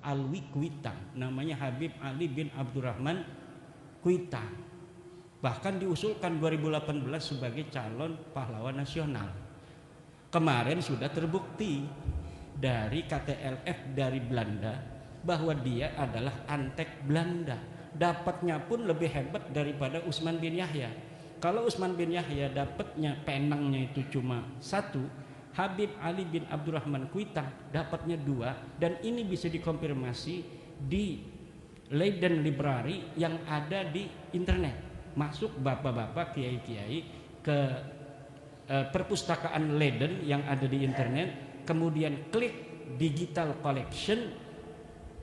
Alwi Kuitang, namanya Habib Ali bin Abdurrahman Kuitang. Bahkan diusulkan 2018 sebagai calon pahlawan nasional. Kemarin sudah terbukti dari KTLF dari Belanda bahwa dia adalah antek Belanda. Dapatnya pun lebih hebat daripada Utsman bin Yahya. Kalau Utsman bin Yahya dapatnya penangnya itu cuma 1, Habib Ali bin Abdurrahman Kuitang dapatnya 2, dan ini bisa dikonfirmasi di Leiden Library yang ada di internet. Masuk bapak-bapak, kiai-kiai ke perpustakaan Leiden yang ada di internet, kemudian klik digital collection,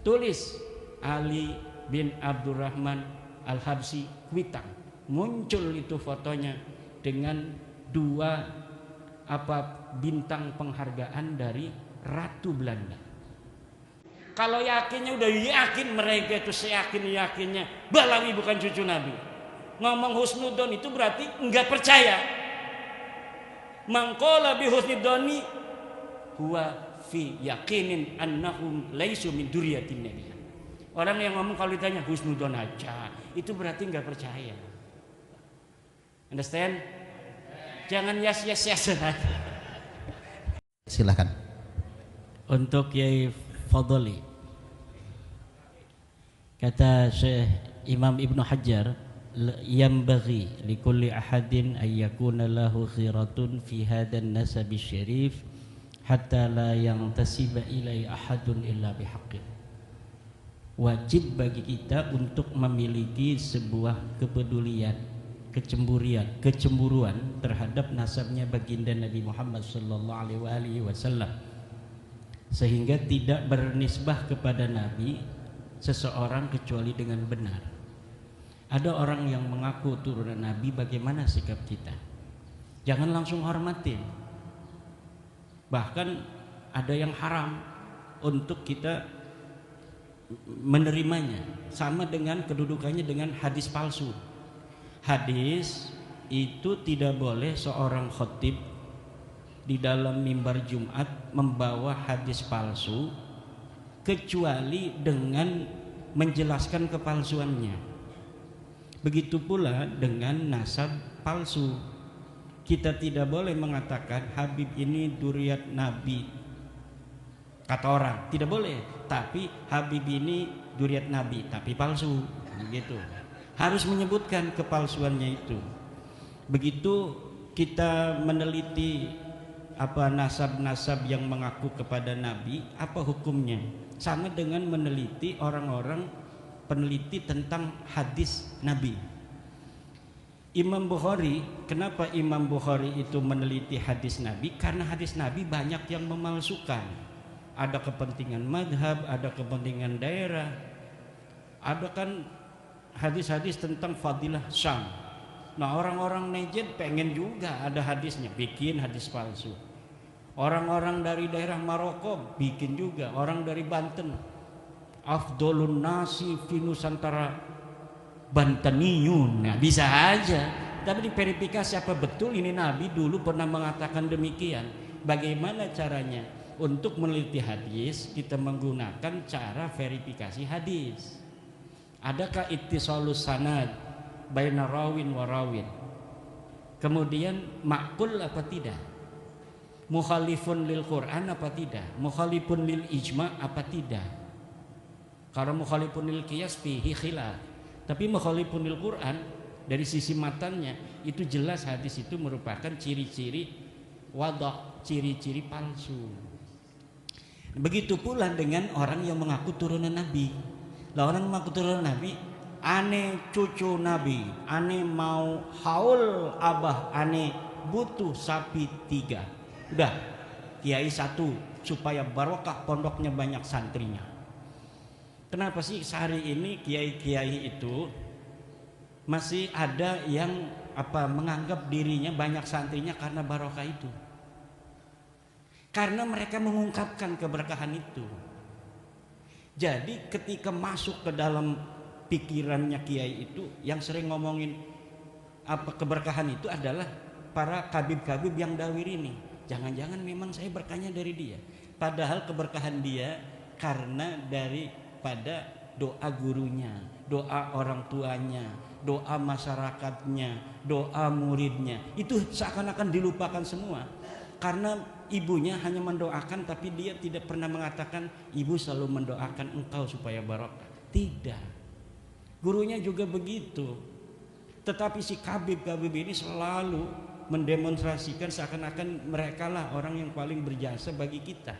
tulis Ali bin Abdurrahman Al-Habsyi Kuitang, muncul itu fotonya dengan 2 bintang penghargaan dari Ratu Belanda. Kalau yakinnya udah yakin, mereka itu seyakin-yakinnya Balawi bukan cucu Nabi. Ngomong husnudzon itu berarti enggak percaya. Mangqala bi husnudzoni huwa fi yaqinin annahum laisu min dzurriyyatin nabi. Orang yang ngomong kalau ditanya husnudzon aja, itu berarti enggak percaya. Understand? Jangan yes. Silakan. Untuk Kiai Fadli, kata Syekh Imam Ibnu Hajar, yambaghi likulli ahadin an yakuna lahu khiratun fi hadan nasabi syarif hatta la yantasiba ilai ahadun illa bihaqqin. Wajib bagi kita untuk memiliki sebuah kepedulian, kecemburuan terhadap nasabnya baginda Nabi Muhammad sallallahu alaihi wasallam, sehingga tidak bernisbah kepada Nabi seseorang kecuali dengan benar. Ada orang yang mengaku turunan Nabi, bagaimana sikap kita? Jangan langsung hormatin. Bahkan ada yang haram untuk kita menerimanya, sama dengan kedudukannya dengan hadis palsu. Hadis itu tidak boleh seorang khotib di dalam mimbar Jumat membawa hadis palsu kecuali dengan menjelaskan kepalsuannya. Begitu pula dengan nasab palsu. Kita tidak boleh mengatakan Habib ini dzurriyyat Nabi, kata orang, tidak boleh. Tapi Habib ini dzurriyyat Nabi tapi palsu, begitu. Harus menyebutkan kepalsuannya itu. Begitu kita meneliti nasab-nasab yang mengaku kepada Nabi, apa hukumnya? Sama dengan meneliti orang-orang peneliti tentang hadis Nabi. Imam Bukhari, kenapa Imam Bukhari itu meneliti hadis Nabi? Karena hadis Nabi banyak yang memalsukan. Ada kepentingan madhab, ada kepentingan daerah, ada kan hadis-hadis tentang fadilah Syam. Nah, orang-orang Najd pengen juga ada hadisnya, bikin hadis palsu. Orang-orang dari daerah Maroko bikin juga, orang dari Banten, afdolun nasi fi Nusantara Banteniyun. Nah, bisa aja, tapi diverifikasi apa betul ini Nabi dulu pernah mengatakan demikian. Bagaimana caranya? Untuk meneliti hadis kita menggunakan cara verifikasi hadis. Adakah ittisalus sanad baina rawin wa rawin? Kemudian ma'qul apa tidak? Mukhalifun lil Quran apa tidak? Mukhalifun lil ijma apa tidak? Kalau mukhalifun lil qiyas fihi khilaf. Tapi mukhalifun lil Quran dari sisi matanya itu jelas hadis itu merupakan ciri-ciri wadah, ciri-ciri palsu. Begitu pula dengan orang yang mengaku turunan Nabi. Lah, orang mengaku turunan Nabi, ane cucu Nabi, ane mau haul abah, ane butuh sapi 3. Udah, kiai 1 supaya barokah pondoknya banyak santrinya. Kenapa sih sehari ini kiai-kiai itu masih ada yang menganggap dirinya banyak santrinya karena barokah itu? Karena mereka mengungkapkan keberkahan itu. Jadi ketika masuk ke dalam pikirannya kiai itu, yang sering ngomongin keberkahan itu adalah para kabib-kabib yang dawir ini. Jangan-jangan memang saya berkahnya dari dia. Padahal keberkahan dia karena daripada doa gurunya, doa orang tuanya, doa masyarakatnya, doa muridnya. Itu seakan-akan dilupakan semua. Karena ibunya hanya mendoakan, tapi dia tidak pernah mengatakan ibu selalu mendoakan engkau supaya barokah. Tidak. Gurunya juga begitu. Tetapi si Khabib ini selalu mendemonstrasikan seakan-akan mereka lah orang yang paling berjasa bagi kita.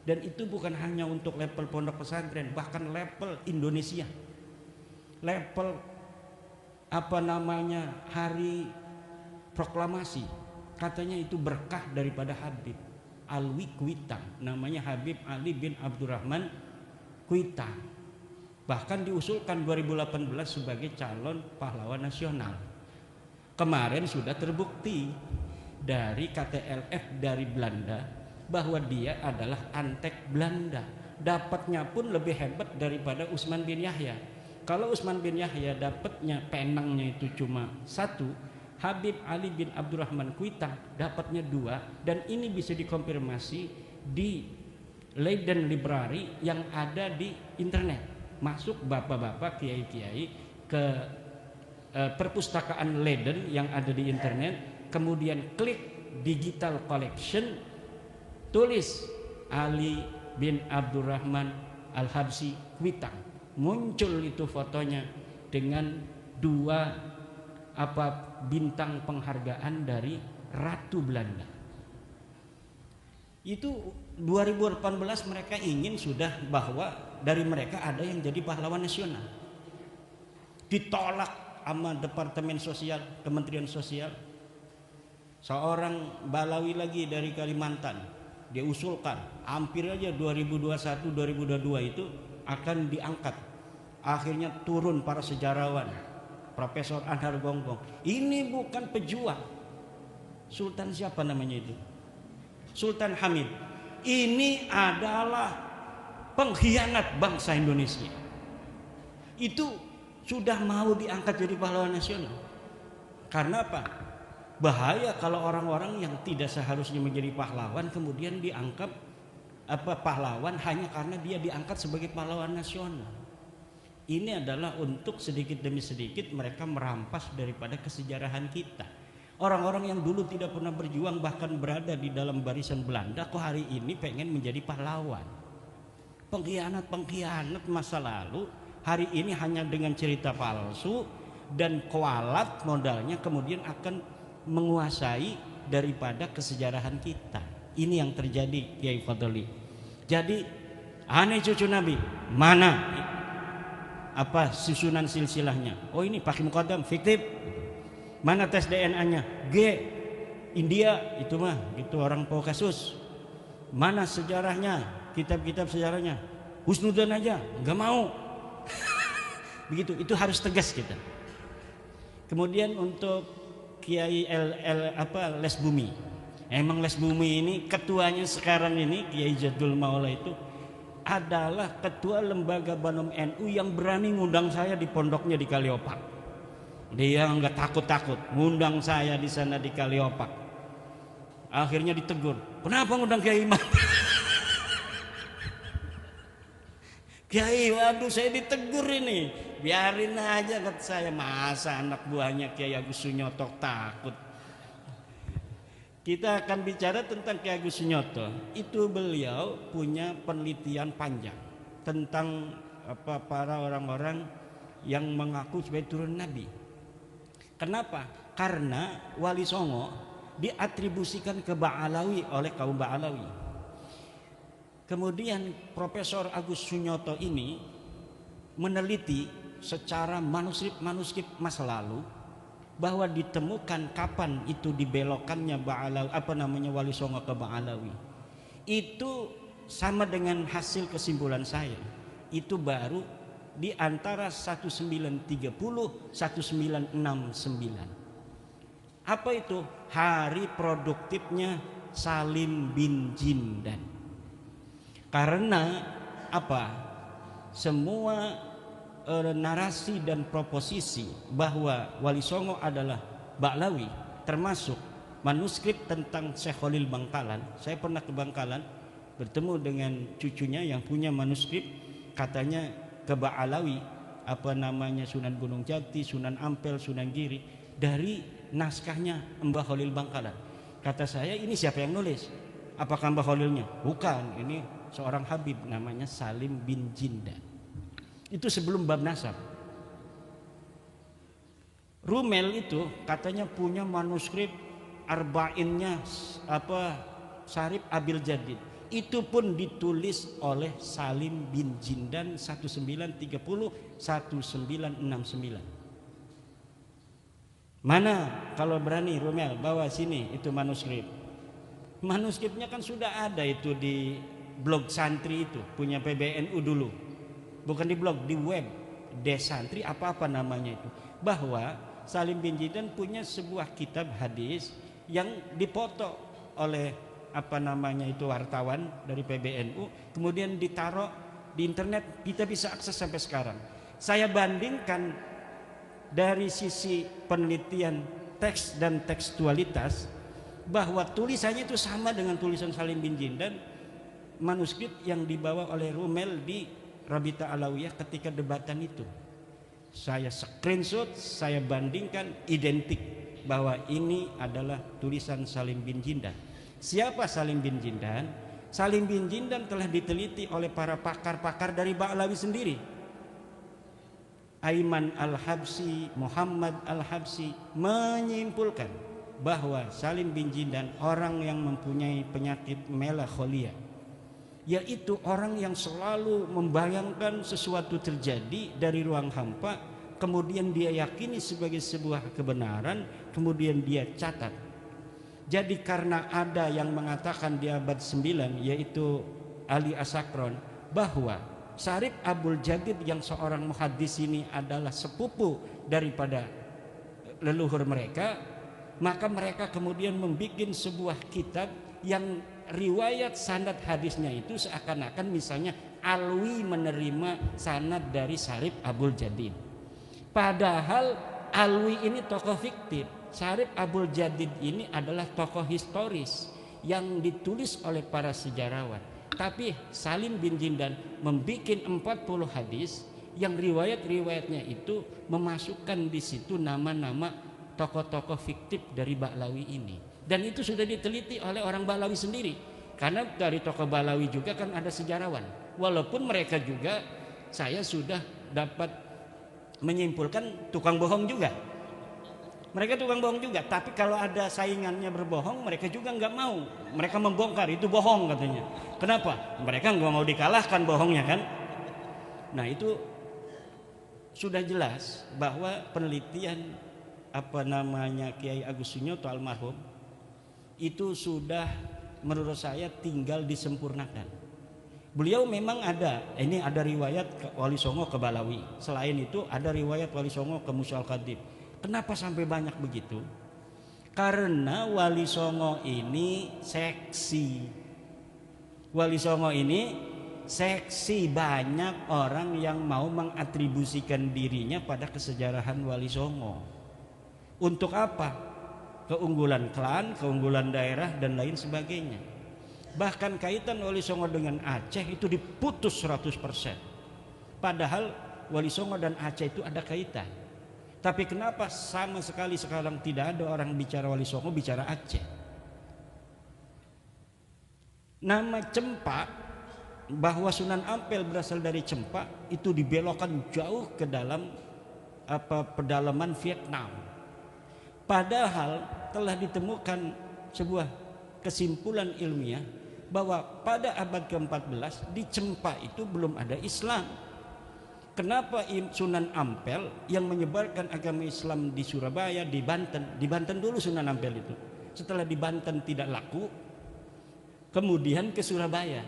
Dan itu bukan hanya untuk level pondok pesantren, bahkan level Indonesia, level hari proklamasi, katanya itu berkah daripada Habib Alwi Kuitang, namanya Habib Ali bin Abdurrahman Kuitang, bahkan diusulkan 2018 sebagai calon pahlawan nasional. Kemarin sudah terbukti dari KTLF dari Belanda bahwa dia adalah antek Belanda. Dapatnya pun lebih hebat daripada Utsman bin Yahya. Kalau Utsman bin Yahya dapatnya penangnya itu cuma 1, Habib Ali bin Abdurrahman Kuitang dapatnya 2, dan ini bisa dikonfirmasi di Leiden Library yang ada di internet. Masuk bapak-bapak, kiai-kiai ke perpustakaan Leiden yang ada di internet, kemudian klik digital collection, tulis Ali bin Abdurrahman Al-Habsyi Kuitang, muncul itu fotonya dengan 2 bintang penghargaan dari Ratu Belanda. Itu 2018 mereka ingin sudah bahwa dari mereka ada yang jadi pahlawan nasional. Ditolak sama Departemen Sosial, Kementerian Sosial. Seorang Balawi lagi dari Kalimantan, dia usulkan hampir aja 2021-2022 itu akan diangkat. Akhirnya turun para sejarawan, Profesor Anhar Gonggong. Ini bukan pejuang. Sultan siapa namanya itu? Sultan Hamid. Ini adalah pengkhianat bangsa Indonesia. Itu sudah mau diangkat jadi pahlawan nasional. Karena apa? Bahaya kalau orang-orang yang tidak seharusnya menjadi pahlawan kemudian dianggap pahlawan hanya karena dia diangkat sebagai pahlawan nasional. Ini adalah untuk sedikit demi sedikit mereka merampas daripada kesejarahan kita. Orang-orang yang dulu tidak pernah berjuang bahkan berada di dalam barisan Belanda kok hari ini pengen menjadi pahlawan. Pengkhianat masa lalu hari ini hanya dengan cerita palsu dan kualat modalnya kemudian akan menguasai daripada kesejarahan kita. Ini yang terjadi, Kiai Fadli. Jadi aneh cucu Nabi, mana susunan silsilahnya? Oh ini pakai muqaddam fiktif. Mana tes DNA-nya? G India itu mah gitu orang Kaukasus. Mana sejarahnya? Kitab-kitab sejarahnya? Husnudzon aja, nggak mau. Begitu, itu harus tegas kita. Kemudian untuk Kiai Les Bumi. Emang Les Bumi ini ketuanya sekarang ini Kiai Jadul Maula itu adalah ketua lembaga Banom NU yang berani ngundang saya di pondoknya di Kaliopak. Dia nggak takut-takut ngundang saya di sana di Kaliopak. Akhirnya ditegur. Kenapa ngundang Kiai Imam? Kiai, waduh saya ditegur ini. Biarin aja kata saya, masa anak buahnya Kiai Agus Sunyoto takut. Kita akan bicara tentang Kiai Agus Sunyoto. Itu beliau punya penelitian panjang tentang para orang-orang yang mengaku sebagai turun Nabi. Kenapa? Karena Wali Songo diatribusikan ke Ba'alawi oleh kaum Ba'alawi. Kemudian Profesor Agus Sunyoto ini meneliti secara manuskrip masa lalu bahwa ditemukan kapan itu dibelokkannya Wali Songo ke Ba'alawi. Itu sama dengan hasil kesimpulan saya. Itu baru di antara 1930 1969. Apa itu? Hari produktifnya Salim bin Jindan. Karena apa? Semua narasi dan proposisi bahwa Wali Songo adalah Ba'lawi, termasuk manuskrip tentang Syekh Khalil Bangkalan. Saya pernah ke Bangkalan, bertemu dengan cucunya yang punya manuskrip, katanya ke Ba'alawi, apa namanya, Sunan Gunung Jati, Sunan Ampel, Sunan Giri, dari naskahnya Mbah Khalil Bangkalan. Kata saya, ini siapa yang nulis? Apakah Mbah Khalilnya? Bukan, ini seorang Habib namanya Salim bin Jindan. Itu sebelum bab nasab. Rumel itu katanya punya manuskrip arba'innya Syarif Abil Jadid. Itu pun ditulis oleh Salim bin Jindan 1930-1969. Mana kalau berani Rumel bawa sini itu manuskrip. Manuskripnya kan sudah ada itu di blog santri itu punya PBNU dulu. Bukan di blog, di web Desantri apa namanya itu. Bahwa Salim bin Jindan punya sebuah kitab hadis yang dipoto oleh wartawan dari PBNU, kemudian ditaruh di internet, kita bisa akses sampai sekarang. Saya bandingkan dari sisi penelitian teks dan tekstualitas, bahwa tulisannya itu sama dengan tulisan Salim bin Jindan, manuskrip yang dibawa oleh Rumel di Rabita Alawiyah ketika debatan itu. Saya screenshot, saya bandingkan, identik bahwa ini adalah tulisan Salim bin Jindan. Siapa Salim bin Jindan? Salim bin Jindan telah diteliti oleh para pakar-pakar dari Ba'alawi sendiri. Aiman Al-Habsi, Muhammad Al-Habsi menyimpulkan bahwa Salim bin Jindan orang yang mempunyai penyakit melankolia, yaitu orang yang selalu membayangkan sesuatu terjadi dari ruang hampa, kemudian dia yakini sebagai sebuah kebenaran, kemudian dia catat. Jadi karena ada yang mengatakan di abad 9, yaitu Ali Asakron, bahwa Syarif Abul Jadid yang seorang muhaddis ini adalah sepupu daripada leluhur mereka, maka mereka kemudian membuat sebuah kitab yang riwayat sanad hadisnya itu seakan-akan misalnya Alwi menerima sanad dari Syarif Abul Jadid. Padahal Alwi ini tokoh fiktif, Syarif Abul Jadid ini adalah tokoh historis yang ditulis oleh para sejarawan. Tapi Salim bin Jindan membuat 40 hadis yang riwayat-riwayatnya itu memasukkan di situ nama-nama tokoh-tokoh fiktif dari Ba'alawi ini. Dan itu sudah diteliti oleh orang Ba'alawi sendiri. Karena dari tokoh Ba'alawi juga kan ada sejarawan. Walaupun mereka juga, saya sudah dapat menyimpulkan tukang bohong juga. Mereka tukang bohong juga. Tapi kalau ada saingannya berbohong, mereka juga nggak mau. Mereka membongkar, itu bohong katanya. Kenapa? Mereka nggak mau dikalahkan bohongnya kan. Nah itu sudah jelas bahwa penelitian Kiai Agus Sunyoto almarhum itu sudah menurut saya tinggal disempurnakan. Beliau memang ada riwayat Wali Songo ke Balawi. Selain itu ada riwayat Wali Songo ke Musa Al-Khatib. Kenapa sampai banyak begitu? Karena Wali Songo ini seksi. Wali Songo ini seksi, banyak orang yang mau mengatribusikan dirinya pada kesejarahan Wali Songo. Untuk apa? Keunggulan klan, keunggulan daerah dan lain sebagainya. Bahkan kaitan Wali Songo dengan Aceh itu diputus 100%. Padahal Wali Songo dan Aceh itu ada kaitan. Tapi kenapa sama sekali sekarang tidak ada orang bicara Wali Songo, bicara Aceh? Nama Cempa, bahwa Sunan Ampel berasal dari Cempa, itu dibelokkan jauh ke dalam pedalaman Vietnam. Padahal telah ditemukan sebuah kesimpulan ilmiah bahwa pada abad ke-14 di Cempa itu belum ada Islam. Kenapa Sunan Ampel yang menyebarkan agama Islam di Surabaya, di Banten dulu Sunan Ampel itu. Setelah di Banten tidak laku, kemudian ke Surabaya.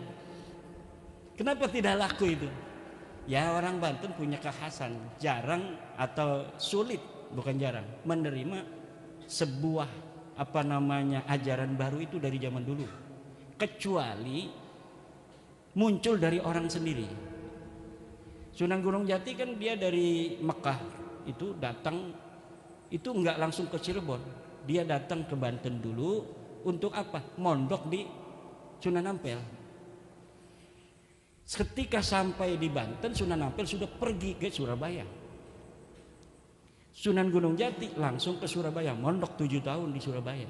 Kenapa tidak laku itu? Ya orang Banten punya kekhasan, jarang atau sulit, bukan jarang, menerima sebuah ajaran baru itu dari zaman dulu. Kecuali muncul dari orang sendiri. Sunan Gunung Jati kan dia dari Mekah itu datang, itu enggak langsung ke Cirebon, dia datang ke Banten dulu untuk apa? Mondok di Sunan Ampel. Ketika sampai di Banten, Sunan Ampel sudah pergi ke Surabaya. Sunan Gunung Jati langsung ke Surabaya, mondok 7 tahun di Surabaya.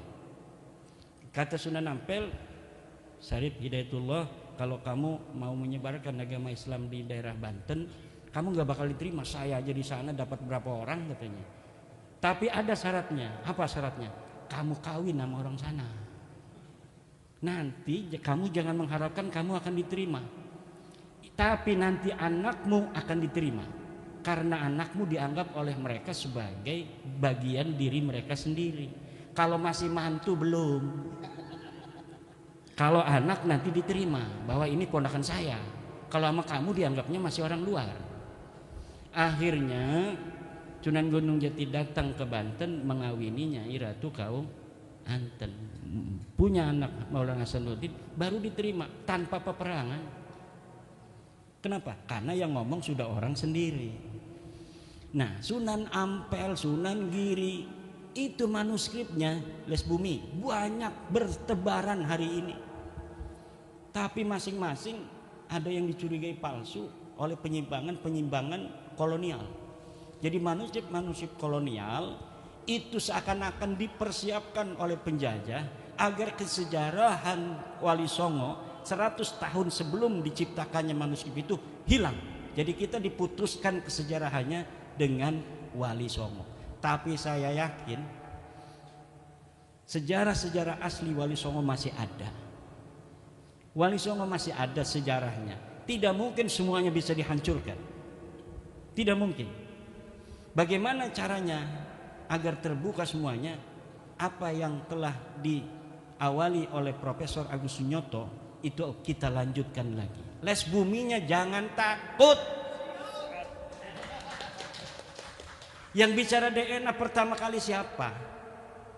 Kata Sunan Ampel, Syarif Hidayatullah, kalau kamu mau menyebarkan agama Islam di daerah Banten, kamu gak bakal diterima. Saya aja di sana dapat berapa orang katanya. Tapi ada syaratnya. Apa syaratnya? Kamu kawin sama orang sana. Nanti kamu jangan mengharapkan kamu akan diterima. Tapi nanti anakmu akan diterima. Karena anakmu dianggap oleh mereka sebagai bagian diri mereka sendiri. Kalau masih mantu belum. Kalau anak nanti diterima bahwa ini ponakan saya. Kalau sama kamu dianggapnya masih orang luar. Akhirnya Sunan Gunung Jati datang ke Banten mengawini Nyai Ratu kaum Anten. Punya anak Maulana Hasanuddin, baru diterima tanpa peperangan. Kenapa? Karena yang ngomong sudah orang sendiri. Nah, Sunan Ampel, Sunan Giri, itu manuskripnya Les Bumi banyak bertebaran hari ini. Tapi masing-masing ada yang dicurigai palsu oleh penyimpangan kolonial. Jadi manuskrip kolonial itu seakan-akan dipersiapkan oleh penjajah agar kesejarahan Wali Songo 100 tahun sebelum diciptakannya manuskrip itu hilang. Jadi kita diputuskan kesejarahannya dengan Wali Songo. Tapi saya yakin sejarah-sejarah asli Wali Songo masih ada. Wali Songo masih ada sejarahnya. Tidak mungkin semuanya bisa dihancurkan. Tidak mungkin. Bagaimana caranya agar terbuka semuanya? Apa yang telah diawali oleh Profesor Agus Sunyoto itu kita lanjutkan lagi. Les Buminya jangan takut. Yang bicara DNA pertama kali siapa?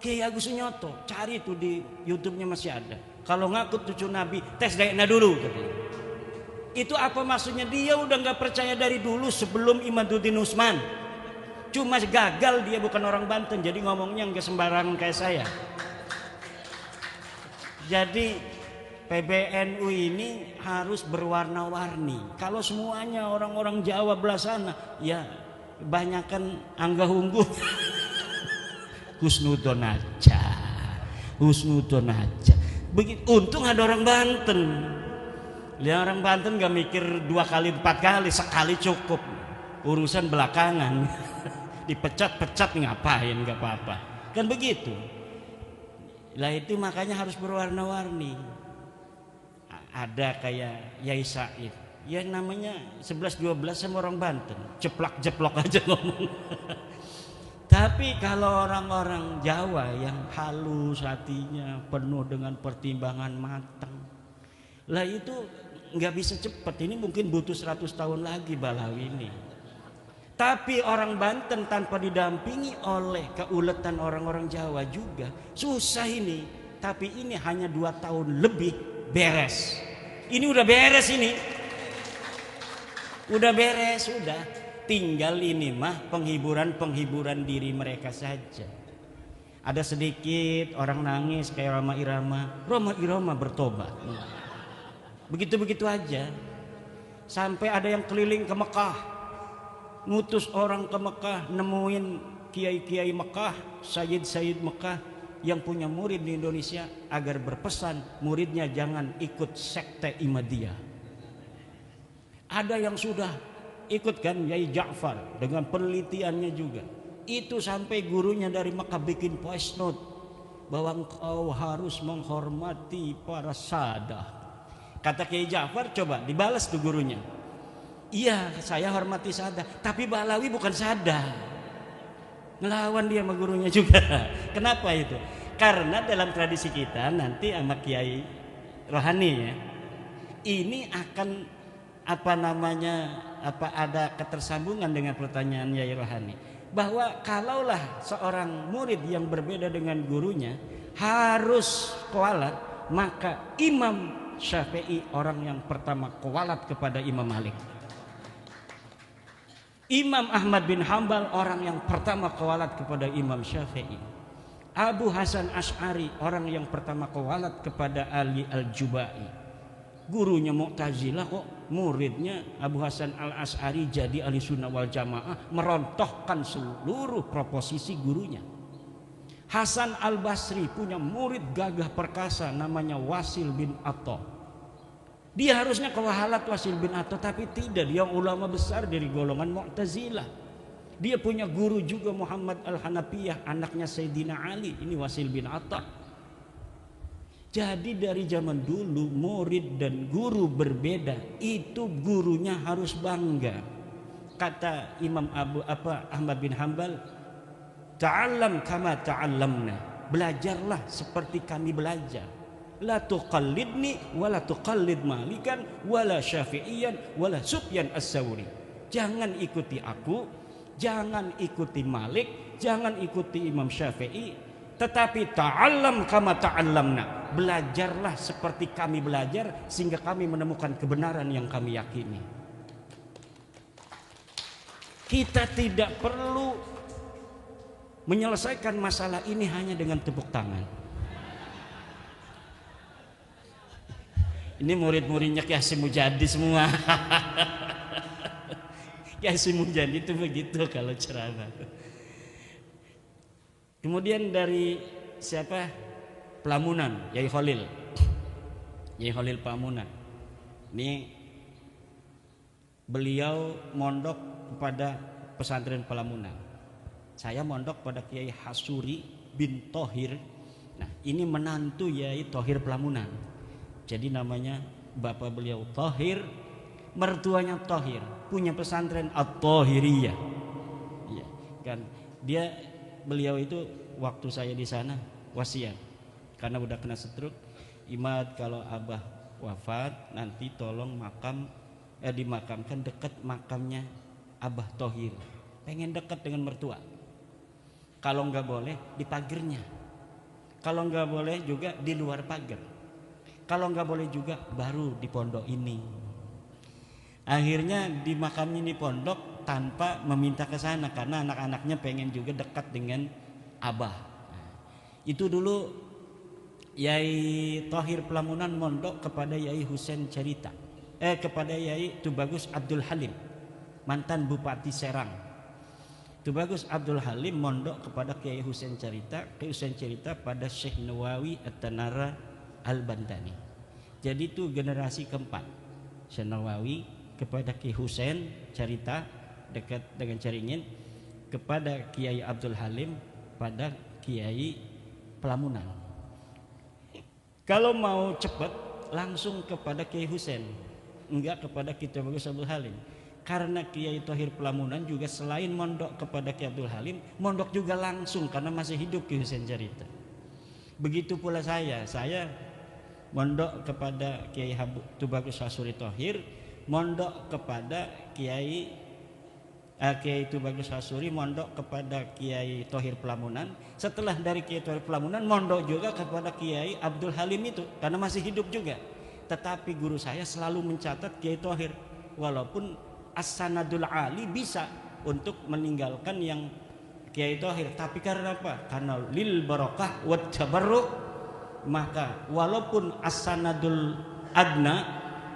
Kiai Agus Sunyoto. Cari tuh di YouTube-nya masih ada. Kalau ngaku cucu Nabi, tes DNA dulu katanya. Itu apa maksudnya? Dia udah nggak percaya dari dulu sebelum Imaduddin Usman. Cuma gagal, dia bukan orang Banten, jadi ngomongnya nggak sembarangan kayak saya. Jadi PBNU ini harus berwarna-warni. Kalau semuanya orang-orang Jawa belah sana, ya banyakan Angga Unggul. Husnudon aja. Husnudon aja. Begitu, untung ada orang Banten. Lihat orang Banten gak mikir 2 kali 4 kali, sekali cukup. Urusan belakangan. Dipecat-pecat ngapain, gak apa-apa. Kan begitu. Lah itu makanya harus berwarna-warni. Ada kayak Yai Said, ya namanya 11-12 sama orang Banten, jeplak-jeplok aja ngomong. Tapi kalau orang-orang Jawa yang halus hatinya, penuh dengan pertimbangan matang, lah itu nggak bisa cepat. Ini mungkin butuh 100 tahun lagi Balawi ini. Tapi orang Banten tanpa didampingi oleh keuletan orang-orang Jawa juga susah ini. Tapi ini hanya 2 tahun lebih beres. Ini udah beres ini. Udah beres, sudah. Tinggal ini mah penghiburan diri mereka saja. Ada sedikit orang nangis kayak Roma Irama bertobat. Begitu-begitu aja. Sampai ada yang keliling ke Mekah, ngutus orang ke Mekah, nemuin kiai-kiai Mekah, Sayyid Mekah yang punya murid di Indonesia agar berpesan muridnya jangan ikut sekte Ihmadiyah. Ada yang sudah ikut kan, Yai Ja'far dengan penelitiannya juga. Itu sampai gurunya dari Mekah bikin voice note bahwa engkau harus menghormati para sadah. Kata Kiai Ja'far, coba dibalas tuh gurunya. Iya, saya hormati sadah, tapi Balawi bukan sadah. Ngelawan dia sama gurunya juga. Kenapa itu? Karena dalam tradisi kita nanti sama Kiai Rohani ya, ini akan ada ketersambungan dengan pertanyaan Yai Rohani, bahwa kalaulah seorang murid yang berbeda dengan gurunya harus kualat, maka Imam Syafi'i orang yang pertama kualat kepada Imam Malik. Imam Ahmad bin Hambal orang yang pertama kualat kepada Imam Syafi'i. Abu Hasan Asy'ari orang yang pertama kualat kepada Ali Al-Jubai. Gurunya Mu'tazilah kok muridnya Abu Hasan Al-Asy'ari jadi ahli sunnah wal jamaah, merontohkan seluruh proposisi gurunya. Hasan Al-Basri punya murid gagah perkasa namanya Wasil bin Atta. Dia harusnya kewahalat Wasil bin Atta, tapi tidak, dia ulama besar dari golongan Mu'tazilah. Dia punya guru juga Muhammad Al-Hanafiyah, anaknya Sayyidina Ali, ini Wasil bin Atta. Jadi dari zaman dulu murid dan guru berbeda, itu gurunya harus bangga. Kata Imam Ahmad bin Hanbal, ta'allam kama ta'allamna, belajarlah seperti kami belajar. La tuqallidni wala tuqallid Malikan wala Syafi'iyan wala Sufyan As-Tsauri. Jangan ikuti aku, jangan ikuti Malik, jangan ikuti Imam Syafi'i, tetapi ta'allam kama ta'allamna, belajarlah seperti kami belajar sehingga kami menemukan kebenaran yang kami yakini. Kita tidak perlu menyelesaikan masalah ini hanya dengan tepuk tangan. Ini murid-muridnya Ki Hasyim Mujadi semua. Ki Hasyim Mujadi itu begitu kalau ceramah. Kemudian dari siapa? Pelamunan, Yai Khalil. Yai Khalil Pelamunan. Ini beliau mondok kepada pesantren Pelamunan. Saya mondok pada Kiai Hasuri bin Thohir. Nah, ini menantu Yai Thohir Pelamunan. Jadi namanya bapak beliau Thohir, mertuanya Thohir, punya pesantren At-Thohiriyah. Iya, kan beliau itu waktu saya di sana wasiat karena udah kena stroke, Imad kalau abah wafat nanti tolong dimakamkan dekat makamnya Abah Thohir. Pengen dekat dengan mertua. Kalau nggak boleh di pagernya, kalau nggak boleh juga di luar pagar. Kalau nggak boleh juga baru di pondok ini. Akhirnya dimakamnya di pondok tanpa meminta ke sana karena anak-anaknya pengen juga dekat dengan abah. Nah, itu dulu Yai Thohir Pelamunan mondok kepada Yai Husain Cerita, kepada Yai Tubagus Abdul Halim, mantan Bupati Serang. Tubagus Abdul Halim mondok kepada Kiai Husain Cerita pada Syekh Nawawi At-Tanara Al-Bantani. Jadi itu generasi keempat. Syekh Nawawi kepada Kiai Husain Cerita dekat dengan Caringin, kepada Kiai Abdul Halim pada Kiai Pelamunan. Kalau mau cepat langsung kepada Kiai Husain, enggak kepada Kiai Tubagus Abdul Halim. Karena Kiai Thohir Pelamunan juga selain mondok kepada Kiai Abdul Halim, mondok juga langsung karena masih hidup Kiai Husain Cerita. Begitu pula saya mondok kepada Kiai Tubagus Hasuri Thohir, mondok kepada Kiai Tubagus Hasuri, mondok kepada Kiai Thohir Pelamunan. Setelah dari Kiai Thohir Pelamunan, mondok juga kepada Kiai Abdul Halim itu karena masih hidup juga. Tetapi guru saya selalu mencatat Kiai Thohir, walaupun as-sanadul ali bisa untuk meninggalkan yang Kiai Thohir, tapi karena apa? Karena lil barakah wat tabarruk, maka walaupun as-sanadul adna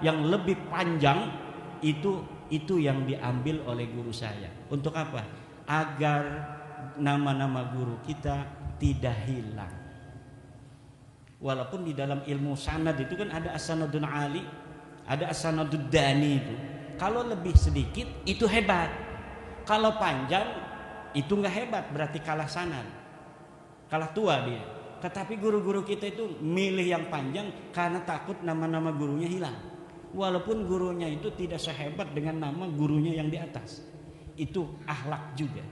yang lebih panjang itu yang diambil oleh guru saya. Untuk apa? Agar nama-nama guru kita tidak hilang. Walaupun di dalam ilmu sanad itu kan ada as-sanadun ali, ada as-sanadud dani itu. Kalau lebih sedikit itu hebat. Kalau panjang itu nggak hebat, berarti kalah sanad. Kalah tua dia. Tetapi guru-guru kita itu milih yang panjang karena takut nama-nama gurunya hilang. Walaupun gurunya itu tidak sehebat dengan nama gurunya yang di atas. Itu akhlak juga.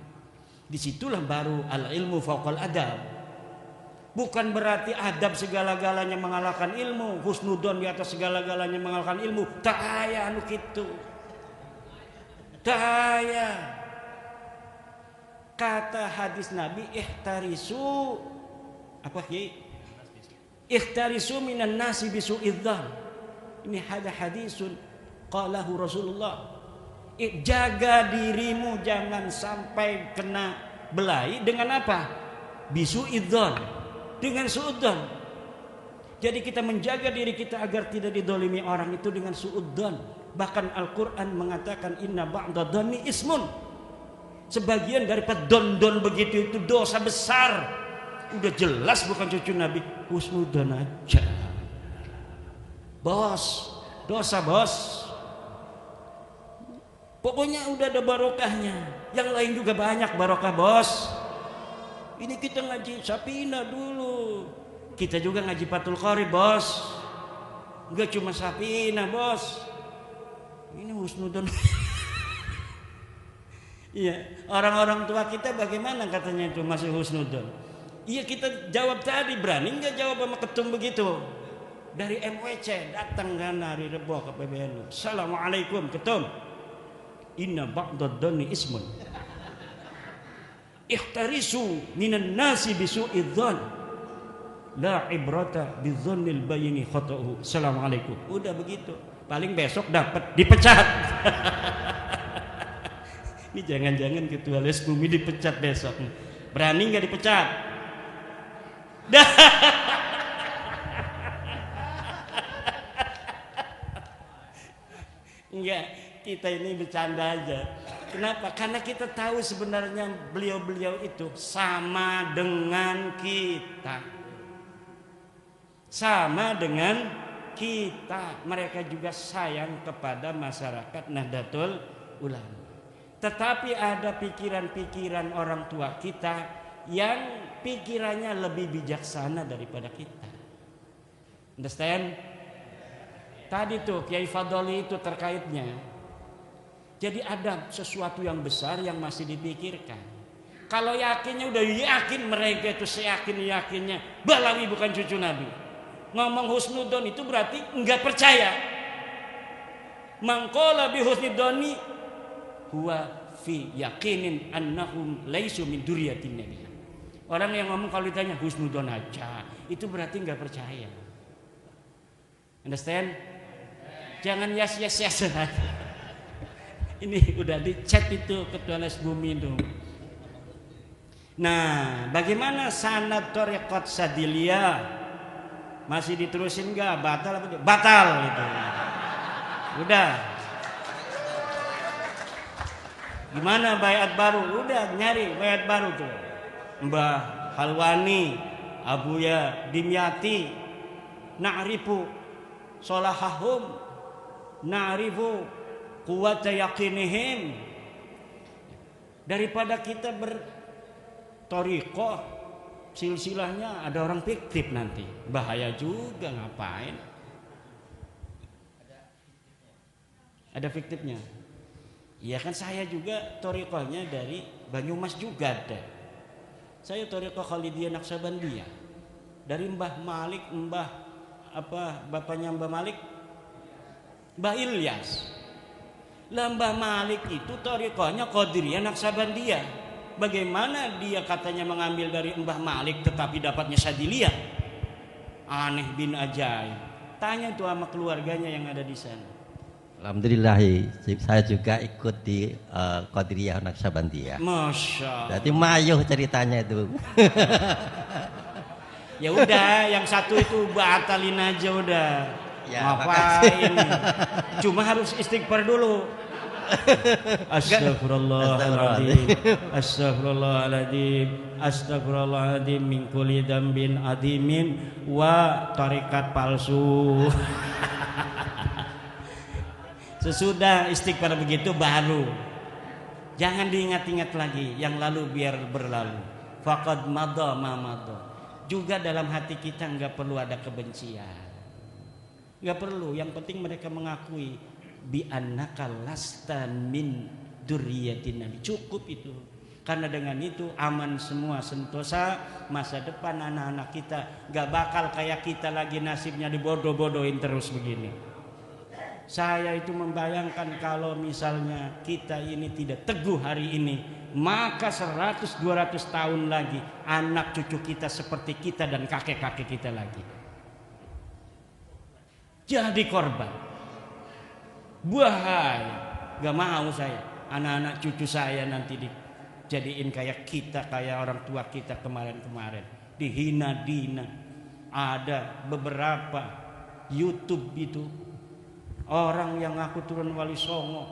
Disitulah baru al-ilmu fauqal adab. Bukan berarti adab segala-galanya mengalahkan ilmu, husnudon di atas segala-galanya mengalahkan ilmu. Tak aya anu kitu. Tak aya. Kata hadis Nabi, ihtarisu apa Kiai? Ikhtarisu minan nasi bisu'idzan. Ini ada hadisun qalahu Rasulullah. Jaga dirimu jangan sampai kena belai dengan apa? Bisu'idzan. Dengan suudzon. Jadi kita menjaga diri kita agar tidak didolimi orang itu dengan suudzon, Bahkan Al-Quran mengatakan inna ba'da dhanni ismun. Sebagian daripada don begitu itu dosa besar. Udah jelas bukan cucu Nabi, husnudzon aja. Bos, dosa bos. Pokoknya udah ada barokahnya. Yang lain juga banyak barokah bos. Ini kita ngaji Sapina dulu. Kita juga ngaji Fathul Qorib bos. Enggak cuma Sapina bos. Ini husnudzon. Iya, orang-orang tua kita bagaimana katanya itu masih husnudzon. Iya, kita jawab tadi, berani nggak jawab sama ketum begitu? Dari MWC datang kan hari Rebo ke PBNU. Assalamualaikum ketum. Inna ba'dad dhanni ismun. Ikhtarisu minan nasi bisu'idz dzan. La ibrata bidzannil bayni khata'uhu. Assalamualaikum. Udah begitu. Paling besok dapat dipecat. Ini jangan-jangan ketua Les Bumi dipecat besok. Berani nggak dipecat? Enggak, kita ini bercanda aja. Kenapa? Karena kita tahu sebenarnya beliau-beliau itu sama dengan kita. Sama dengan kita. Mereka juga sayang kepada masyarakat Nahdlatul Ulama. Tetapi ada pikiran-pikiran orang tua kita yang pikirannya lebih bijaksana daripada kita. Understand? Tadi tuh Kiai Fadoli itu terkaitnya. Jadi ada sesuatu yang besar yang masih dipikirkan. Kalau yakinnya udah yakin, mereka itu seyakin-yakinnya Balawi bukan cucu Nabi. Ngomong husnudzon itu berarti enggak percaya. Mangqala bi husnudzoni huwa fi yakinin annahum laisu min dzurriyyatin nabi. Orang yang ngomong kalau ditanya husnudzon aja, itu berarti enggak percaya. Understand? Jangan yes. Ini udah di chat itu ketua Les Bumi itu. Nah, bagaimana sanad thariqat Sadiliyah? Masih diterusin enggak? Batal apa? Batal gitu. Udah. Gimana bayat baru? Udah nyari bayat baru tuh. Mbah Halwani, Abuya Dimyati, na'rifu solahahum, na'rifu quwwata yaqinihim. Daripada kita berthariqah silsilahnya ada orang fiktif nanti. Bahaya juga, ngapain? Ada fiktifnya. Iya kan, saya juga thariqahnya dari Banyumas juga ada. Saya thariqah Khalidiyah Naksabandiyah. Dari Mbah Malik, bapaknya Mbah Malik, Mbah Ilyas. Lah Mbah Malik itu thariqahnya Qadiriyah Naksabandiyah. Bagaimana dia katanya mengambil dari Mbah Malik tetapi dapatnya Sadiliyah? Aneh bin ajaib. Tanya tuh sama keluarganya yang ada di sana. Alhamdulillah, saya juga ikut di Qadiriyah Naksabandiyah. Masya Allah. Berarti mayuh ceritanya itu. Ya udah, yang satu itu batalin aja udah. Ya, ngapain? Cuma harus istighfar dulu. Astagfirullahaladzim, astagfirullahaladzim, astagfirullahaladzim min kulli dzambin adimin wa tarikat palsu. Sesudah istighfar begitu baru. Jangan diingat-ingat lagi yang lalu, biar berlalu. Faqad madha ma madha. Juga dalam hati kita enggak perlu ada kebencian. Enggak perlu, yang penting mereka mengakui bi annaka lasta min dzurriyyatin nabi. Cukup itu. Karena dengan itu aman semua, sentosa masa depan anak-anak kita. Enggak bakal kayak kita lagi nasibnya dibodoh-bodohin terus begini. Saya itu membayangkan kalau misalnya kita ini tidak teguh hari ini, maka 100-200 tahun lagi anak cucu kita seperti kita dan kakek-kakek kita lagi. Jadi korban. Bahaya. Gak mau saya anak-anak cucu saya nanti dijadiin kayak kita, kayak orang tua kita kemarin-kemarin. Dihina-dina. Ada beberapa YouTube itu Orang yang ngaku turun Wali Songo,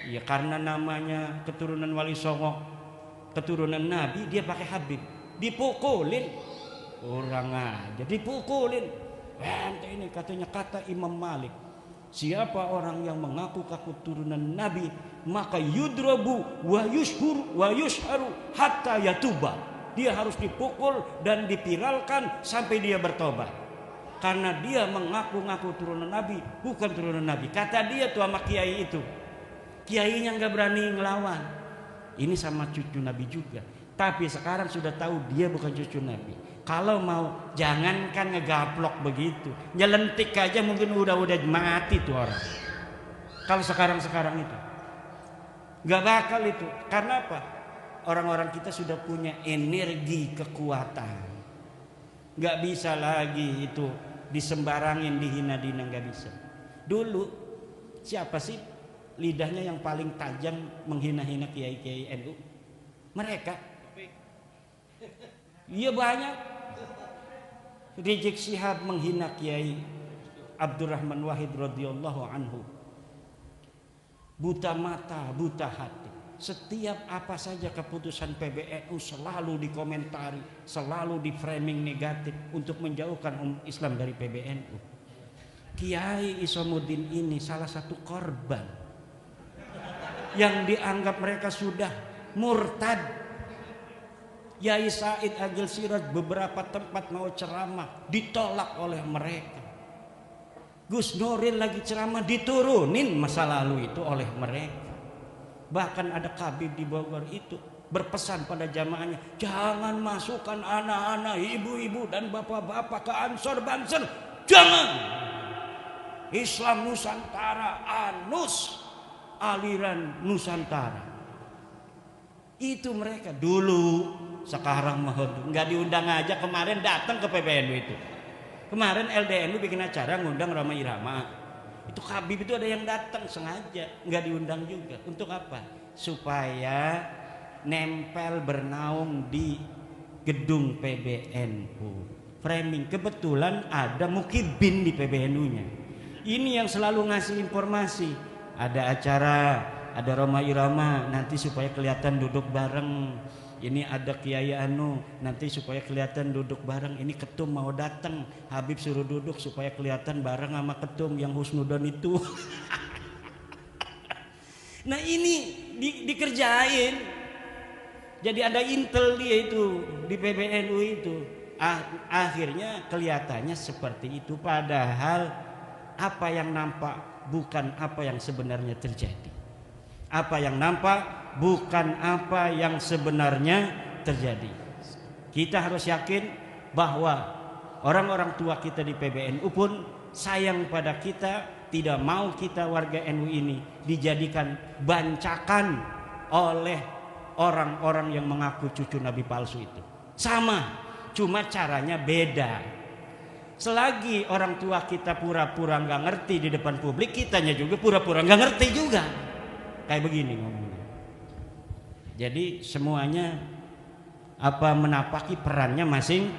ya karena namanya keturunan Wali Songo, keturunan Nabi, dia pakai Habib. Dipukulin, orang aja dipukulin. Ente ini katanya, kata Imam Malik, siapa orang yang mengaku keturunan Nabi, maka yudrabu wa yushhur wa yusharu hatta yatuba. Dia harus dipukul dan dipiralkan sampai dia bertobat. Karena dia mengaku-ngaku turunan Nabi, bukan turunan Nabi. Kata dia tuh sama kiai itu, kiainya nggak berani ngelawan. Ini sama cucu Nabi juga. Tapi sekarang sudah tahu dia bukan cucu Nabi. Kalau mau, jangankan ngegaplok begitu, nyelentik aja mungkin udah mati tuh orang. Kalau sekarang itu nggak bakal itu. Karena apa? Orang-orang kita sudah punya energi kekuatan. Nggak bisa lagi itu disembarangin, dihina-dina, nggak bisa. Dulu siapa sih lidahnya yang paling tajam menghina-hina kiai-kiai NU? Mereka. Iya banyak. Rizik Syihab menghina Kiai Abdurrahman Wahid radhiyallahu anhu. Buta mata, buta hati. Setiap apa saja keputusan PBNU selalu dikomentari, selalu di framing negatif untuk menjauhkan Islam dari PBNU. Kiai Isamuddin ini salah satu korban yang dianggap mereka sudah murtad. Yai Said Agil Siraj beberapa tempat mau ceramah ditolak oleh mereka. Gus Nuril lagi ceramah diturunin masa lalu itu oleh mereka. Bahkan ada Kabib di Bogor itu berpesan pada jamaahnya, jangan masukkan anak-anak, ibu-ibu dan bapak-bapak ke Ansor Banser. Jangan. Islam Nusantara, ANUS, aliran Nusantara. Itu mereka dulu. Sekarang mah nggak diundang aja. Kemarin datang ke PBNU itu. Kemarin LDNU bikin acara ngundang Rhoma Irama. Itu Habib itu ada yang datang sengaja, nggak diundang juga. Untuk apa? Supaya nempel bernaung di gedung PBNU. Framing, kebetulan ada Mukibin di PBNU-nya. Ini yang selalu ngasih informasi. Ada acara, ada Rhoma Irama, nanti supaya kelihatan duduk bareng. Ini ada Kiai Anu, nanti supaya kelihatan duduk bareng. Ini ketum mau datang, Habib suruh duduk supaya kelihatan bareng sama ketum yang husnudon itu. Nah ini dikerjain. Jadi ada intel dia itu di PBNU itu. Akhirnya kelihatannya seperti itu. Padahal apa yang nampak bukan apa yang sebenarnya terjadi. Apa yang nampak bukan apa yang sebenarnya terjadi. Kita harus yakin bahwa orang-orang tua kita di PBNU pun sayang pada kita, tidak mau kita warga NU ini dijadikan bancakan oleh orang-orang yang mengaku cucu Nabi palsu itu. Sama, cuma caranya beda. Selagi orang tua kita pura-pura nggak ngerti di depan publik, kitanya juga pura-pura nggak ngerti juga. Kayak begini ngomongnya. Jadi semuanya apa menapaki perannya masing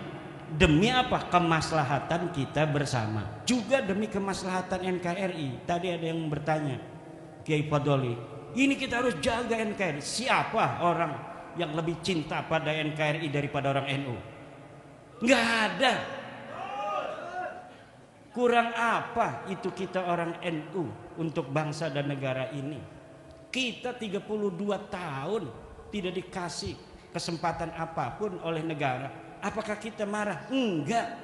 demi apa? Kemaslahatan kita bersama. Juga demi kemaslahatan NKRI. Tadi ada yang bertanya, Kiai Fadoli, ini kita harus jaga NKRI. Siapa orang yang lebih cinta pada NKRI daripada orang NU? Nggak ada. Kurang apa itu kita orang NU untuk bangsa dan negara ini? Kita 32 tahun tidak dikasih kesempatan apapun oleh negara. Apakah kita marah? Enggak.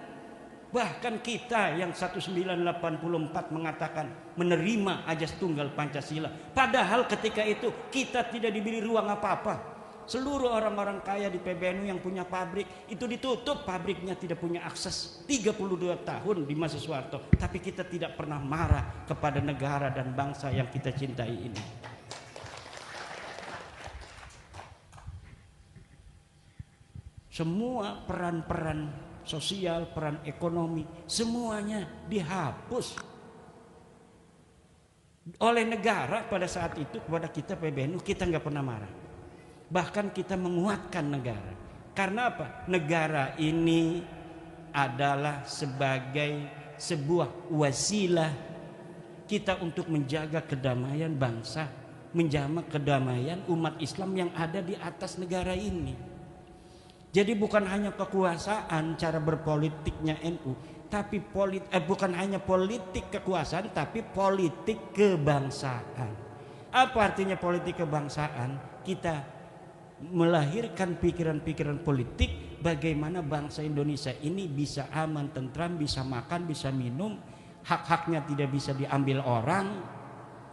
Bahkan kita yang 1984 mengatakan menerima ajas tunggal Pancasila. Padahal ketika itu kita tidak diberi ruang apa-apa. Seluruh orang-orang kaya di PBNU yang punya pabrik itu ditutup, pabriknya tidak punya akses. 32 tahun di masa Soeharto. Tapi kita tidak pernah marah kepada negara dan bangsa yang kita cintai ini. Semua peran-peran sosial, peran ekonomi, semuanya dihapus oleh negara pada saat itu kepada kita PBNU. Kita nggak pernah marah, bahkan kita menguatkan negara. Karena apa? Negara ini adalah sebagai sebuah wasilah kita untuk menjaga kedamaian bangsa, menjaga kedamaian umat Islam yang ada di atas negara ini. Jadi bukan hanya kekuasaan cara berpolitiknya NU, tapi bukan hanya politik kekuasaan, tapi politik kebangsaan. Apa artinya politik kebangsaan? Kita melahirkan pikiran-pikiran politik bagaimana bangsa Indonesia ini bisa aman, tentram, bisa makan, bisa minum, hak-haknya tidak bisa diambil orang.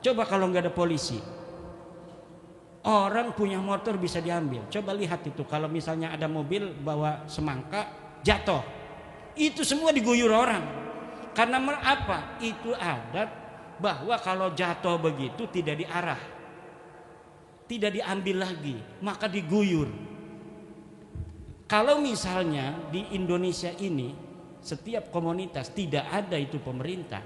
Coba kalau nggak ada polisi, orang punya motor bisa diambil. Coba lihat itu, kalau misalnya ada mobil bawa semangka jatuh, itu semua diguyur orang. Karena apa? Itu adat bahwa kalau jatuh begitu tidak diarah, tidak diambil lagi, maka diguyur. Kalau misalnya di Indonesia ini setiap komunitas tidak ada itu pemerintah,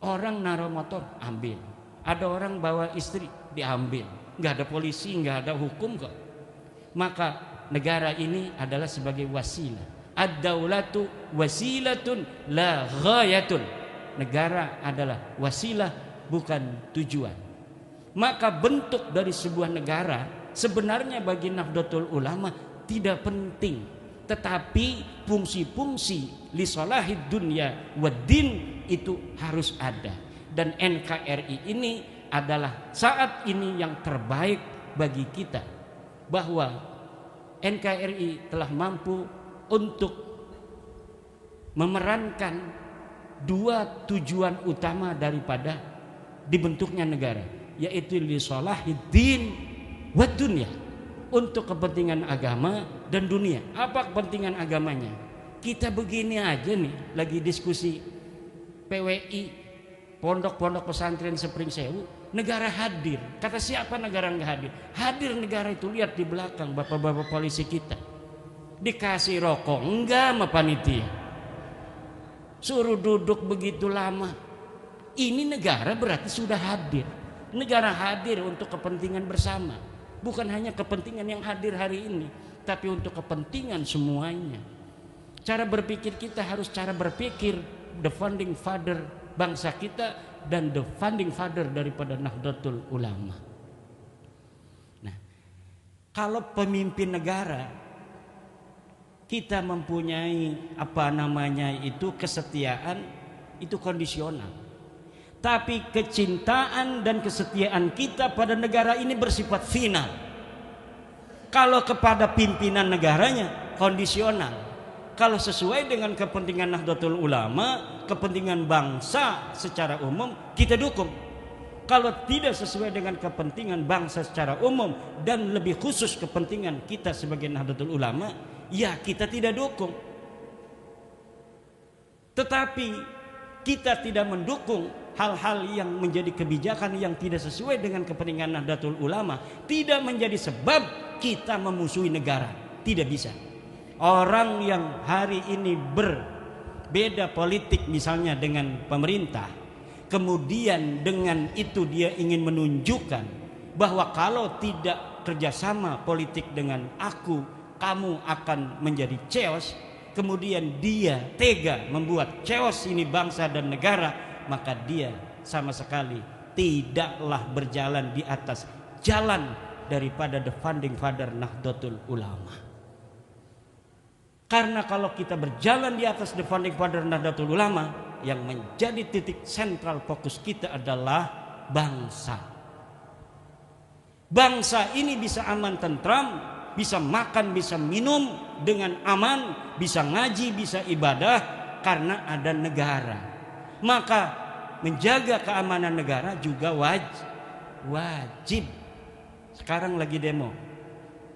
orang naruh motor ambil, ada orang bawa istri diambil, nggak ada polisi, nggak ada hukum kok. Maka negara ini adalah sebagai wasilah. Ad-daulatu wasilatun la ghayatun. Negara adalah wasilah, bukan tujuan. Maka bentuk dari sebuah negara sebenarnya bagi Nahdlatul Ulama tidak penting, tetapi fungsi-fungsi li salahid dunya wad din itu harus ada. Dan NKRI ini adalah saat ini yang terbaik bagi kita, bahwa NKRI telah mampu untuk memerankan dua tujuan utama daripada dibentuknya negara, yaitu li salahiddin wad dunya, untuk kepentingan agama dan dunia. Apa kepentingan agamanya? Kita begini aja nih lagi diskusi PWI, pondok-pondok pesantren Sepring Sewu, negara hadir. Kata siapa negara nggak hadir? Hadir negara itu, lihat di belakang bapak-bapak polisi kita. Dikasih rokok enggak sama panitia, suruh duduk begitu lama. Ini negara berarti sudah hadir. Negara hadir untuk kepentingan bersama, bukan hanya kepentingan yang hadir hari ini, tapi untuk kepentingan semuanya. Cara berpikir kita harus cara berpikir the founding father bangsa kita dan the founding father daripada Nahdlatul Ulama. Nah, kalau pemimpin negara kita mempunyai kesetiaan, itu kondisional. Tapi kecintaan dan kesetiaan kita pada negara ini bersifat final. Kalau kepada pimpinan negaranya kondisional. Kalau sesuai dengan kepentingan Nahdlatul Ulama, kepentingan bangsa secara umum, kita dukung. Kalau tidak sesuai dengan kepentingan bangsa secara umum dan lebih khusus kepentingan kita sebagai Nahdlatul Ulama, ya kita tidak dukung. Tetapi kita tidak mendukung hal-hal yang menjadi kebijakan yang tidak sesuai dengan kepentingan Nahdlatul Ulama, tidak menjadi sebab kita memusuhi negara. Tidak bisa. Orang yang hari ini berbeda politik misalnya dengan pemerintah, kemudian dengan itu dia ingin menunjukkan bahwa kalau tidak kerjasama politik dengan aku, kamu akan menjadi chaos, kemudian dia tega membuat chaos ini bangsa dan negara, maka dia sama sekali tidaklah berjalan di atas jalan daripada the founding father Nahdlatul Ulama. Karena kalau kita berjalan di atas the founding father Nahdlatul Ulama, yang menjadi titik sentral fokus kita adalah bangsa. Bangsa ini bisa aman tentram, bisa makan, bisa minum dengan aman, bisa ngaji, bisa ibadah karena ada negara. Maka menjaga keamanan negara juga wajib. Sekarang lagi demo.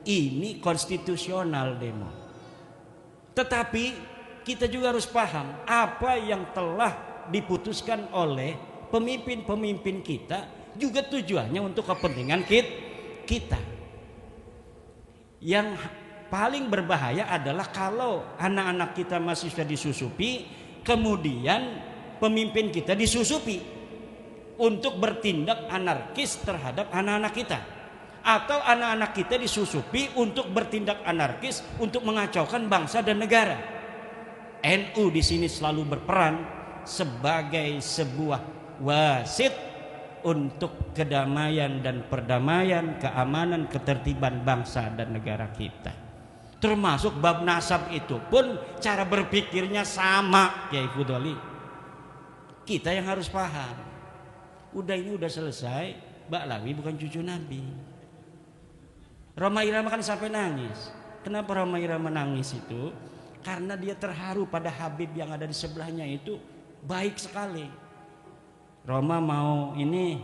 Ini konstitusional demo. Tetapi kita juga harus paham apa yang telah diputuskan oleh pemimpin-pemimpin kita juga tujuannya untuk kepentingan kita. Yang paling berbahaya adalah kalau anak-anak kita masih sudah disusupi, kemudian pemimpin kita disusupi untuk bertindak anarkis terhadap anak-anak kita, atau anak-anak kita disusupi untuk bertindak anarkis untuk mengacaukan bangsa dan negara. NU di sini selalu berperan sebagai sebuah wasit untuk kedamaian dan perdamaian, keamanan, ketertiban bangsa dan negara kita. Termasuk bab nasab itu pun cara berpikirnya sama, Kiai Fudoli. Kita yang harus paham. Ini udah selesai, Ba'lawi bukan cucu Nabi. Rhoma Irama kan sampai nangis. Kenapa Rhoma Irama nangis itu? Karena dia terharu pada Habib yang ada di sebelahnya itu baik sekali. Rhoma mau ini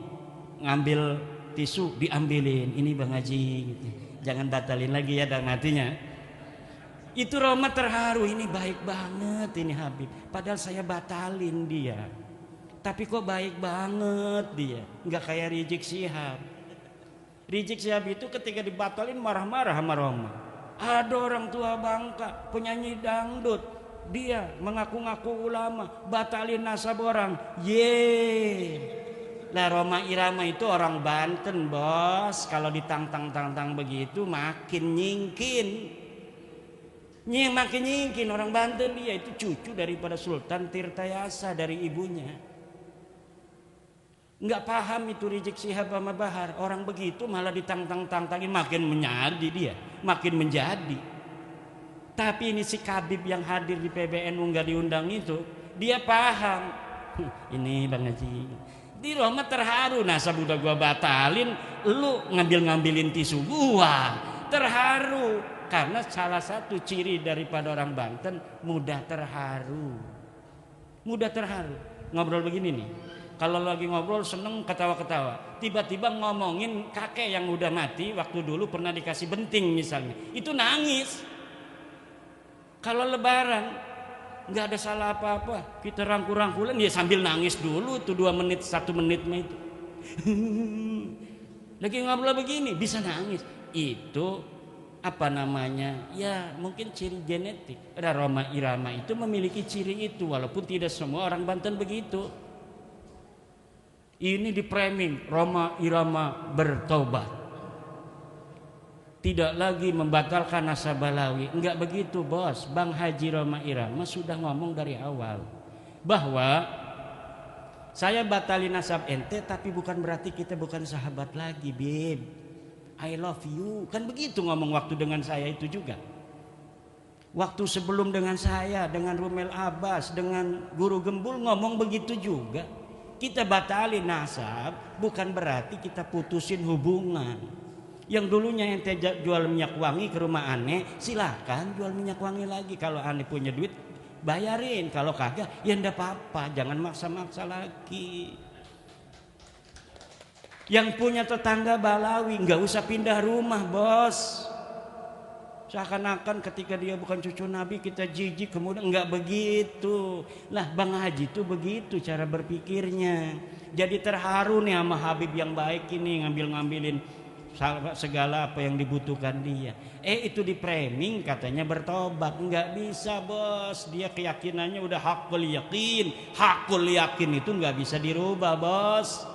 ngambil tisu, diambilin. Ini Bang Haji gitu. Jangan batalin lagi ya dalam hatinya. Itu Rhoma terharu, ini baik banget ini Habib. Padahal saya batalin dia. Tapi kok baik banget dia. Enggak kayak Rizik Syihab. Rizik Syihab itu ketika dibatalin marah-marah sama Rhoma. Ada orang tua Bangka, penyanyi dangdut, dia mengaku-ngaku ulama, batalin nasab orang. Lah Rhoma Irama itu orang Banten, bos. Kalau ditantang-tantang begitu makin nyingkin. Makin nyingkin orang Banten, dia itu cucu daripada Sultan Tirtayasa dari ibunya. Nggak paham itu Rizik Syihab sama Bahar. Orang begitu malah ditantang-tantangin, makin menjadi dia, makin menjadi. Tapi ini si Kabib yang hadir di PBNU nggak diundang itu, dia paham. Ini Bang Haji, di Rhoma terharu, nasab udah gua batalin, lu ngambilin tisu gua. Terharu karena salah satu ciri daripada orang Banten mudah terharu. Mudah terharu. Ngobrol begini nih. Kalau lagi ngobrol seneng ketawa-ketawa, tiba-tiba ngomongin kakek yang udah mati waktu dulu pernah dikasih benting misalnya, itu nangis. Kalau lebaran nggak ada salah apa-apa, kita rangkul-rangkulan ya sambil nangis dulu tuh 2 menit 1 menit mah itu. Lagi ngobrol begini bisa nangis. Itu apa namanya? Ya mungkin ciri genetik. Rhoma Irama itu memiliki ciri itu walaupun tidak semua orang Banten begitu. Ini di framing Rhoma Irama bertobat, tidak lagi membatalkan nasab Ba'lawi. Enggak begitu bos. Bang Haji Rhoma Irama sudah ngomong dari awal bahwa saya batalin nasab ente, tapi bukan berarti kita bukan sahabat lagi, Bib. I love you. Kan begitu ngomong waktu dengan saya itu juga. Waktu sebelum dengan saya, dengan Rumel Abbas, dengan Guru Gembul ngomong begitu juga. Kita batalin nasab bukan berarti kita putusin hubungan. Yang dulunya ente jual minyak wangi ke rumah aneh, silakan jual minyak wangi lagi. Kalau aneh punya duit bayarin, kalau kagak ya ndak apa-apa, jangan maksa-maksa lagi. Yang punya tetangga Ba'lawi nggak usah pindah rumah, bos. Seakan-akan ketika dia bukan cucu Nabi kita jijik, kemudian enggak begitu. Lah Bang Haji itu begitu cara berpikirnya. Jadi terharu nih sama Habib yang baik ini, ngambilin segala apa yang dibutuhkan dia. Itu di framing katanya bertobat. Enggak bisa bos, dia keyakinannya udah hakul yakin. Hakul yakin itu enggak bisa dirubah bos.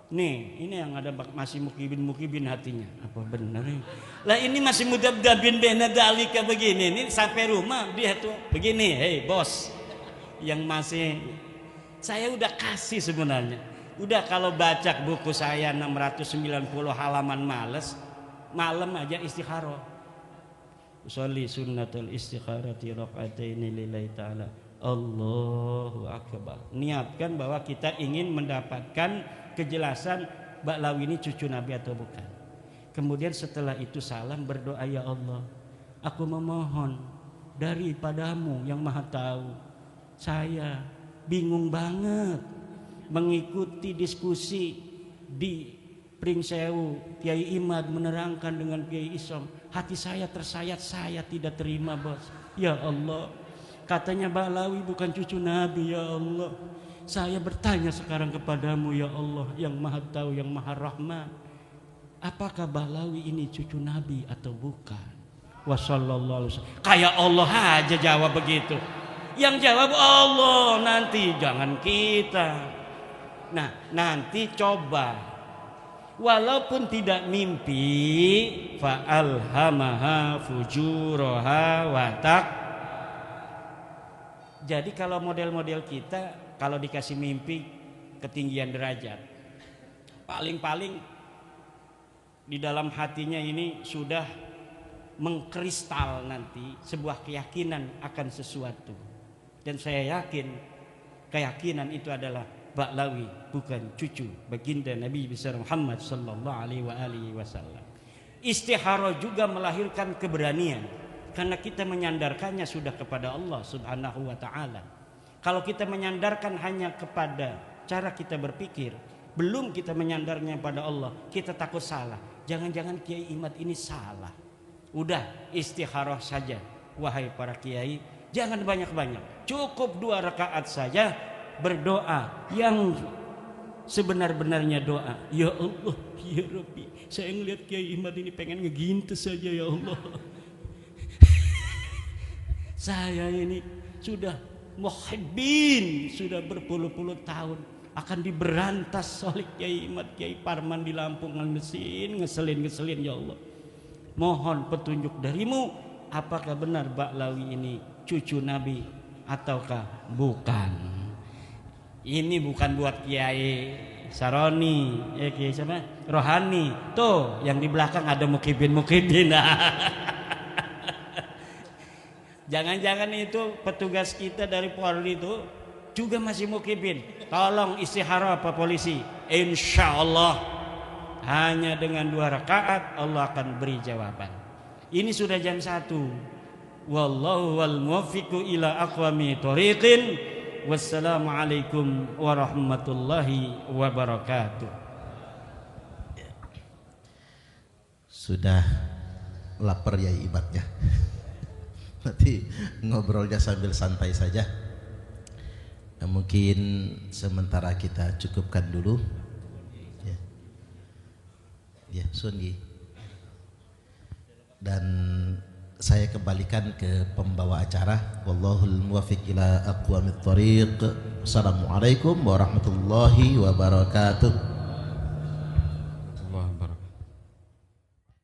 Nih, ini yang ada masih mukibin hatinya. Apa benar ya? Lah ini masih mudabdabin bena dalika begini. Ini sampai rumah dia tuh begini. Hei bos, yang masih saya udah kasih sebenarnya. Udah kalau baca buku saya 690 halaman males, malam aja istikharah. Usolli sunnatul istikharati raqataini lillahi ta'ala. Allahu akbar. Niatkan bahwa kita ingin mendapatkan kejelasan Ba'lawi ini cucu Nabi atau bukan. Kemudian setelah itu salam berdoa, ya Allah, aku memohon daripadamu yang maha tahu. Saya bingung banget mengikuti diskusi di Pringsewu. Kiai Imad menerangkan dengan Kiai Isom. Hati saya tersayat, saya tidak terima bos. Ya Allah, katanya Ba'lawi bukan cucu Nabi, ya Allah. Saya bertanya sekarang kepadamu ya Allah yang maha tahu, yang maha rahman. Apakah Ba'lawi ini cucu Nabi atau bukan? Wassallallahu. Kayak Allah aja jawab begitu. Yang jawab Allah, nanti jangan kita. Nah nanti coba. Walaupun tidak mimpi, fa'alhamaha fujuraha wa Jadi kalau model-model kita kalau dikasih mimpi ketinggian derajat, paling-paling di dalam hatinya ini sudah mengkristal nanti sebuah keyakinan akan sesuatu. Dan saya yakin keyakinan itu adalah Ba'lawi bukan cucu baginda Nabi besar Muhammad sallallahu alaihi wasallam. Istikharah juga melahirkan keberanian karena kita menyandarkannya sudah kepada Allah Subhanahu wa taala. Kalau kita menyandarkan hanya kepada cara kita berpikir, belum kita menyandarnya pada Allah, kita takut salah. Jangan-jangan Kiai Imad ini salah. Udah istikharah saja wahai para kiai, jangan banyak-banyak. Cukup 2 rakaat saja berdoa yang sebenar-benarnya doa. Ya Allah, ya Rabbi, saya ngelihat Kiai Imad ini pengen ngegintes saja ya Allah. Saya ini sudah muhibbin, sudah berpuluh-puluh tahun akan diberantas oleh Kiai Imad, Kiai Parman di Lampung, ngeselin ya Allah. Mohon petunjuk darimu, apakah benar Ba'lawi ini cucu Nabi ataukah bukan? Ini bukan buat Kiai Saroni, Kiai siapa? Rohani. Tuh, yang di belakang ada mukibin. Jangan-jangan itu petugas kita dari Polri itu juga masih mukibin. Tolong istikharah Pak Polisi. Insya Allah hanya dengan 2 rakaat Allah akan beri jawaban. Ini sudah jam 1. Wallahu wal muwaffiqu ila aqwami thoriqin. Wassalamualaikum warahmatullahi wabarakatuh. Sudah lapar ya ibadnya. Nanti ngobrolnya sambil santai saja. Nah, mungkin sementara kita cukupkan dulu. Ya, Sungi. Dan saya kembalikan ke pembawa acara. Wallahul muwaffiq ila aqwamit thoriq. Assalamualaikum warahmatullahi wabarakatuh.